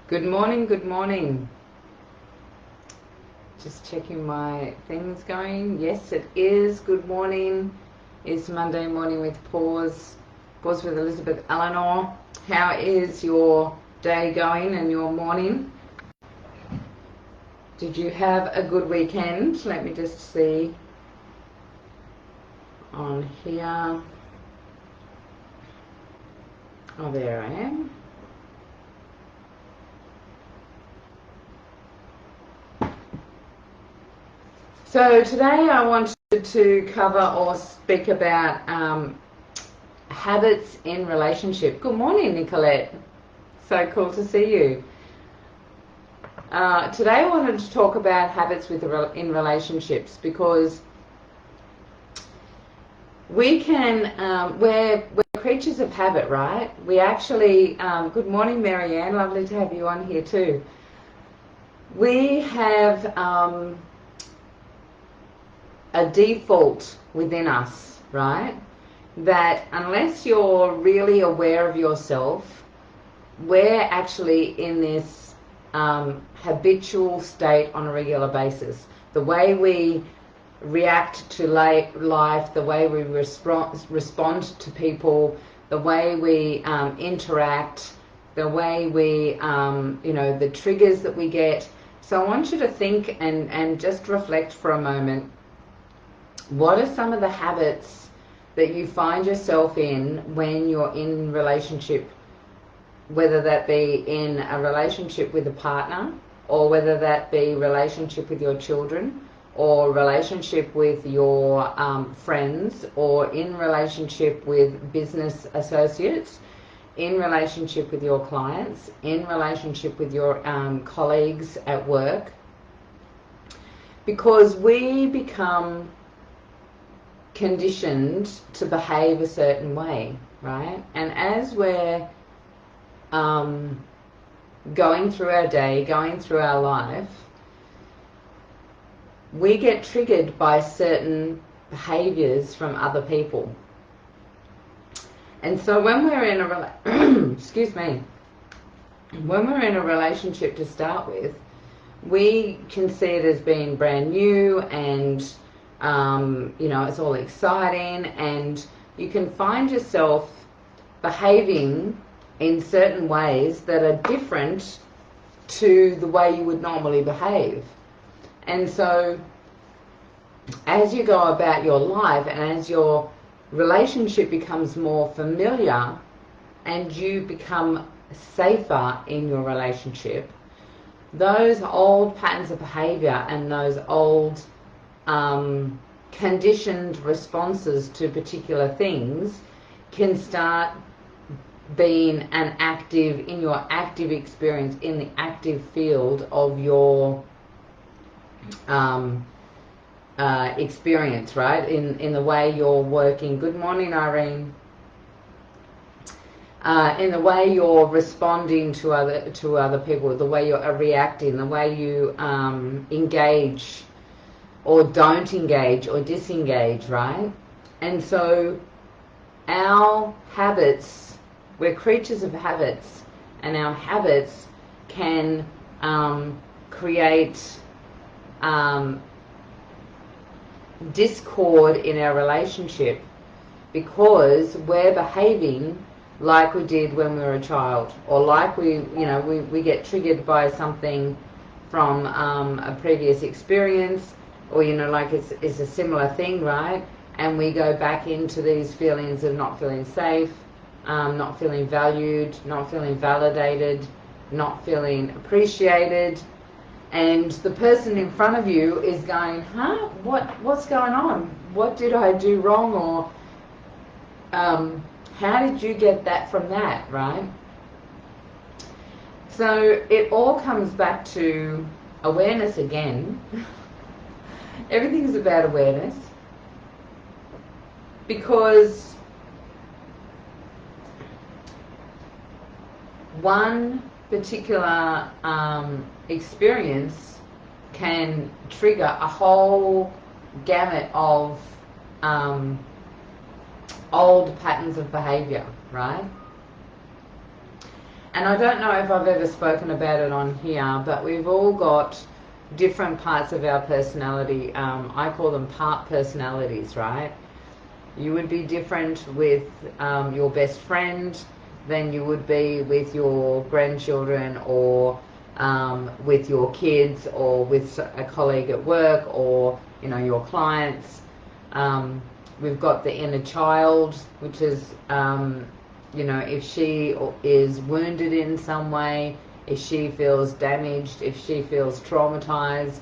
Good morning, good morning. Just checking my things going. Yes, it is. Good morning. It's Monday morning with Pause with Elizabeth Elenor. How is your day going and your morning? Did you have a good weekend? Let me just see on here. Oh, there I am. So today I wanted to cover or speak about habits in relationship. Good morning, Nicolette. So cool to see you. Today I wanted to talk about habits in relationships, because we can, we're creatures of habit, right? We actually, good morning, Marianne, lovely to have you on here too. We have a default within us, right? That unless you're really aware of yourself, we're actually in this habitual state on a regular basis. The way we react to life, the way we respond to people, the way we interact, the way we, the triggers that we get. So I want you to think and just reflect for a moment. What are some of the habits that you find yourself in when you're in relationship, whether that be in a relationship with a partner, or whether that be relationship with your children, or relationship with your friends, or in relationship with business associates, in relationship with your clients, in relationship with your colleagues at work? Because we become conditioned to behave a certain way, right? And as we're going through our day, going through our life, we get triggered by certain behaviors from other people. And so when we're in a excuse me, when we're in a relationship to start with, we can see it as being brand new, and it's all exciting, and you can find yourself behaving in certain ways that are different to the way you would normally behave. And so as you go about your life, and as your relationship becomes more familiar and you become safer in your relationship, those old patterns of behavior and those old conditioned responses to particular things can start being in your active experience, in the active field of your experience, right? In the way you're working. Good morning, Irene. In the way you're responding to other people, the way you're reacting, the way you engage or don't engage or disengage, right? And so our habits, we're creatures of habits, and our habits can create discord in our relationship, because we're behaving like we did when we were a child, or like we get triggered by something from a previous experience, or like it's a similar thing, right? And we go back into these feelings of not feeling safe, not feeling valued, not feeling validated, not feeling appreciated. And the person in front of you is going, what's going on? What did I do wrong? Or how did you get that from that, right? So it all comes back to awareness again. Everything is about awareness, because one particular experience can trigger a whole gamut of old patterns of behavior, right? and I don't know if I've ever spoken about it on here, but we've all got different parts of our personality. I call them part personalities, right? You would be different with your best friend than you would be with your grandchildren, or with your kids, or with a colleague at work, or your clients. We've got the inner child, which is if she is wounded in some way, if she feels damaged, if she feels traumatized,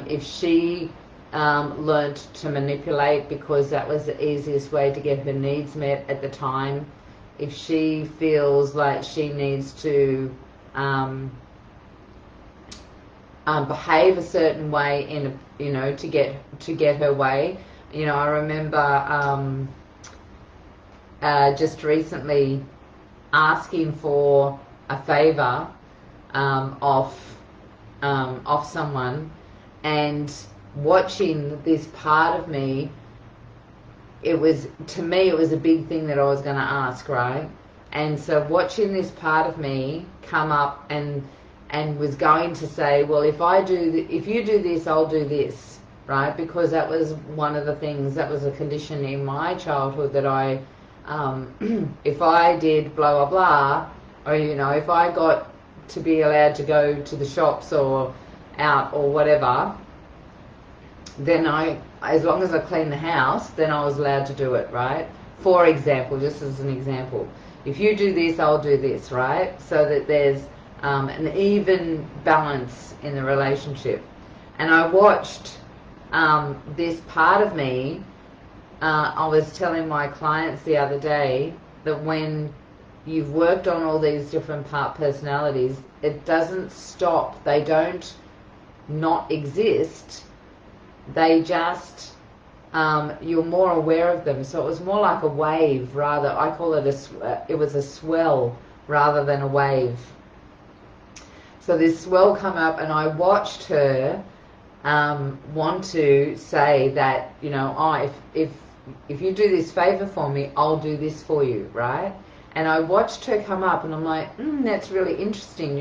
if she learnt to manipulate because that was the easiest way to get her needs met at the time, if she feels like she needs to behave a certain way to get her way. I remember just recently asking for a favor off someone, and watching this part of me, to me it was a big thing that I was going to ask, right? And so watching this part of me come up and was going to say, well, if you do this, I'll do this, right? Because that was one of the things, that was a condition in my childhood, that I if I did blah blah blah, or if I got to be allowed to go to the shops or out or whatever, then as long as I cleaned the house, then I was allowed to do it, right? For example, just as an example, if you do this, I'll do this, right? So that there's an even balance in the relationship. And I watched this part of me. I was telling my clients the other day that when you've worked on all these different part personalities, it doesn't stop. They don't not exist. They just, you're more aware of them. So it was more like a wave, rather. I call it it was a swell rather than a wave. So this swell come up, and I watched her want to say that, if you do this favor for me, I'll do this for you, right? And I watched her come up, and I'm like, that's really interesting,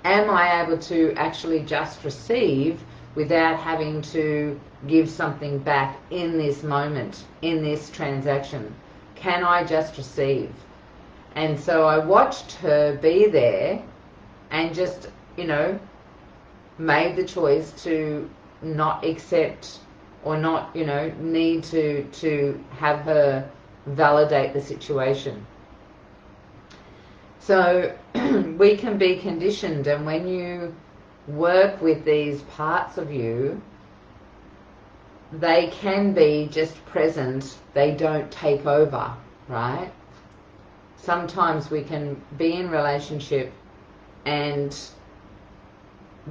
Am I able to actually just receive without having to give something back in this moment, in this transaction? Can I just receive? And so I watched her be there and just, made the choice to not accept or not, need to have her validate the situation. So we can be conditioned, and when you work with these parts of you, they can be just present. They don't take over, right? Sometimes we can be in relationship and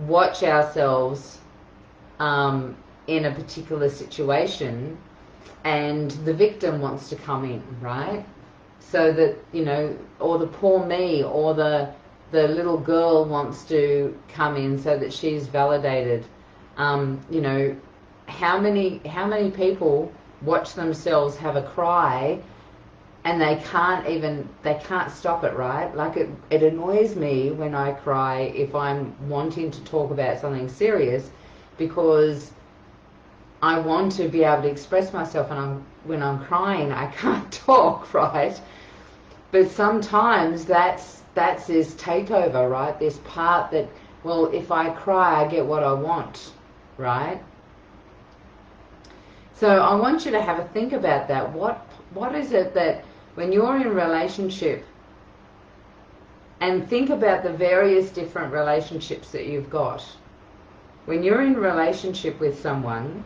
watch ourselves in a particular situation, and the victim wants to come in, right? So that, or the poor me, or the little girl wants to come in so that she's validated. How many people watch themselves have a cry and they can't stop it, right? Like it annoys me when I cry if I'm wanting to talk about something serious, because I want to be able to express myself, and when I'm crying I can't talk, right? But sometimes that's this takeover, right? This part that, well, if I cry I get what I want, right? So I want you to have a think about that. What is it that, when you're in relationship, and think about the various different relationships that you've got. When you're in relationship with someone,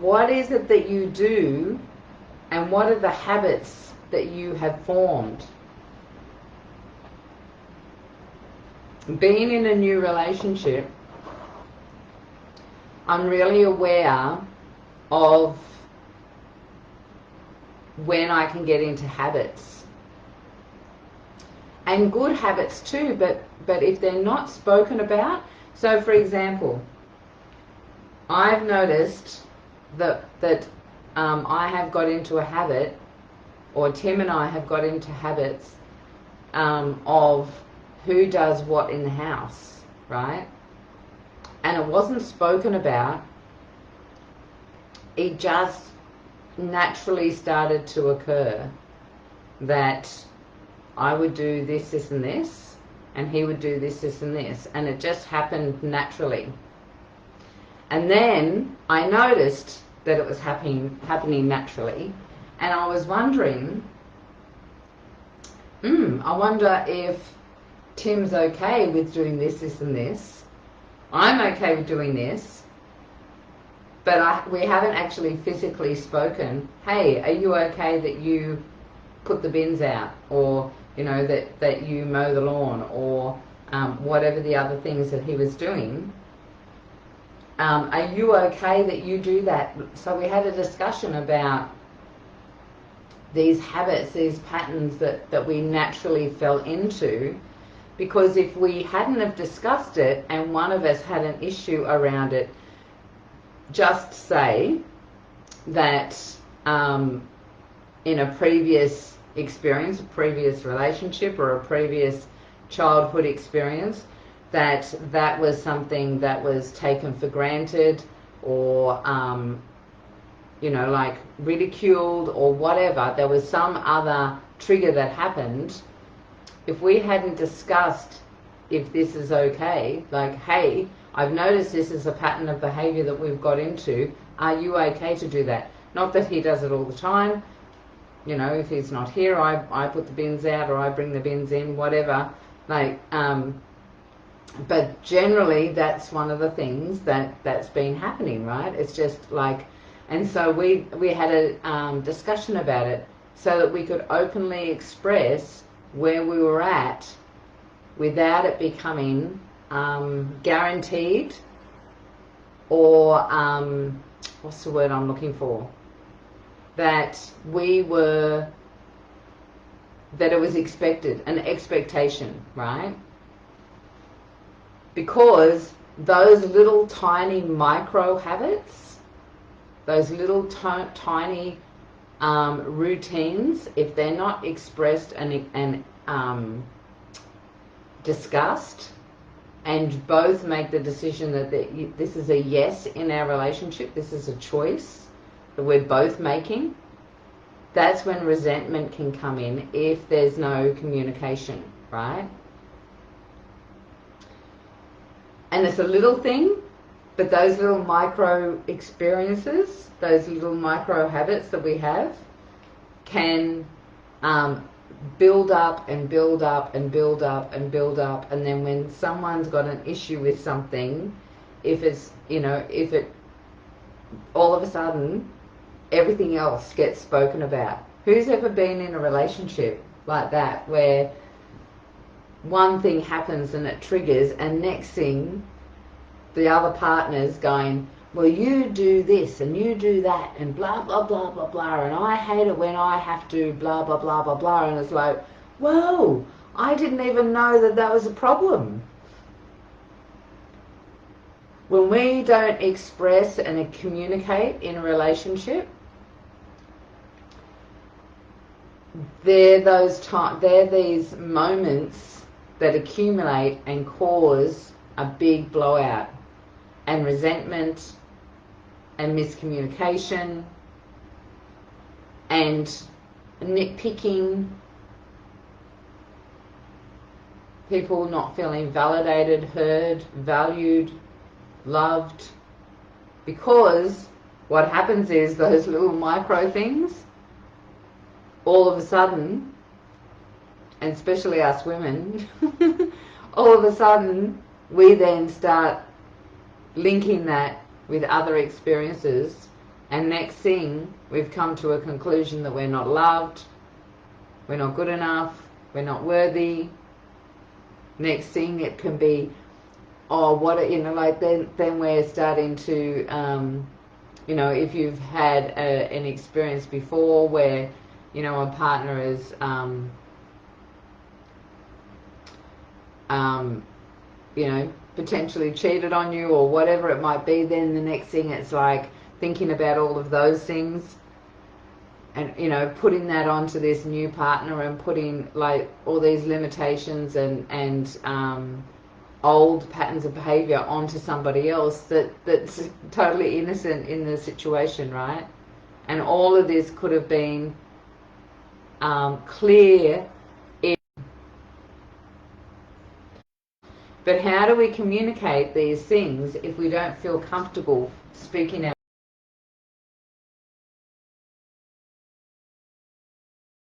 what is it that you do, and what are the habits that you have formed? Being in a new relationship, I'm really aware of when I can get into habits, and good habits too, but if they're not spoken about. So for example, I've noticed that I have got into a habit or Tim and I have got into habits of who does what in the house, right? And it wasn't spoken about. It just naturally started to occur that I would do this, this and this, and he would do this, this and this, and it just happened naturally. And then I noticed that it was happening naturally, and I was wondering, I wonder if Tim's okay with doing this, this and this. I'm okay with doing this, but we haven't actually physically spoken, hey, are you okay that you put the bins out, or that you mow the lawn, or whatever the other things that he was doing. Are you okay that you do that? So we had a discussion about these habits, these patterns that we naturally fell into, because if we hadn't have discussed it and one of us had an issue around it, just say that in a previous experience, a previous relationship, or a previous childhood experience, that was something that was taken for granted, or like ridiculed, or whatever. There was some other trigger that happened. If we hadn't discussed if this is okay, like, hey, I've noticed this is a pattern of behavior that we've got into, are you okay to do that? Not that he does it all the time. If he's not here, I put the bins out, or I bring the bins in, whatever. But generally, that's one of the things that's been happening, right? It's just like, and so we had a discussion about it so that we could openly express where we were at without it becoming guaranteed, or what's the word I'm looking for? That it was expected, an expectation, right? Because those little tiny micro habits, those little tiny routines, if they're not expressed and discussed, and both make the decision that this is a yes in our relationship, this is a choice that we're both making, that's when resentment can come in, if there's no communication, right? And it's a little thing, but those little micro experiences, those little micro habits that we have, can build up and build up and build up and build up. And then when someone's got an issue with something, if it all of a sudden everything else gets spoken about. Who's ever been in a relationship like that, where one thing happens and it triggers, and next thing the other partner's going, well, you do this and you do that and blah blah blah blah blah, and I hate it when I have to blah blah blah blah blah, and it's like, whoa, I didn't even know that was a problem. When we don't express and communicate in a relationship, they're these moments that accumulate and cause a big blowout, and resentment and miscommunication and nitpicking, people not feeling validated, heard, valued, loved, because what happens is those little micro things, all of a sudden, and especially us women, all of a sudden we then start linking that with other experiences, and next thing we've come to a conclusion that we're not loved, we're not good enough, we're not worthy. Next thing it can be, then we're starting to, if you've had an experience before where, a partner is, potentially cheated on you or whatever it might be, then the next thing it's like thinking about all of those things. and putting that onto this new partner and putting like all these limitations and old patterns of behavior onto somebody else that's totally innocent in the situation, right? And all of this could have been clear. But how do we communicate these things if we don't feel comfortable speaking out?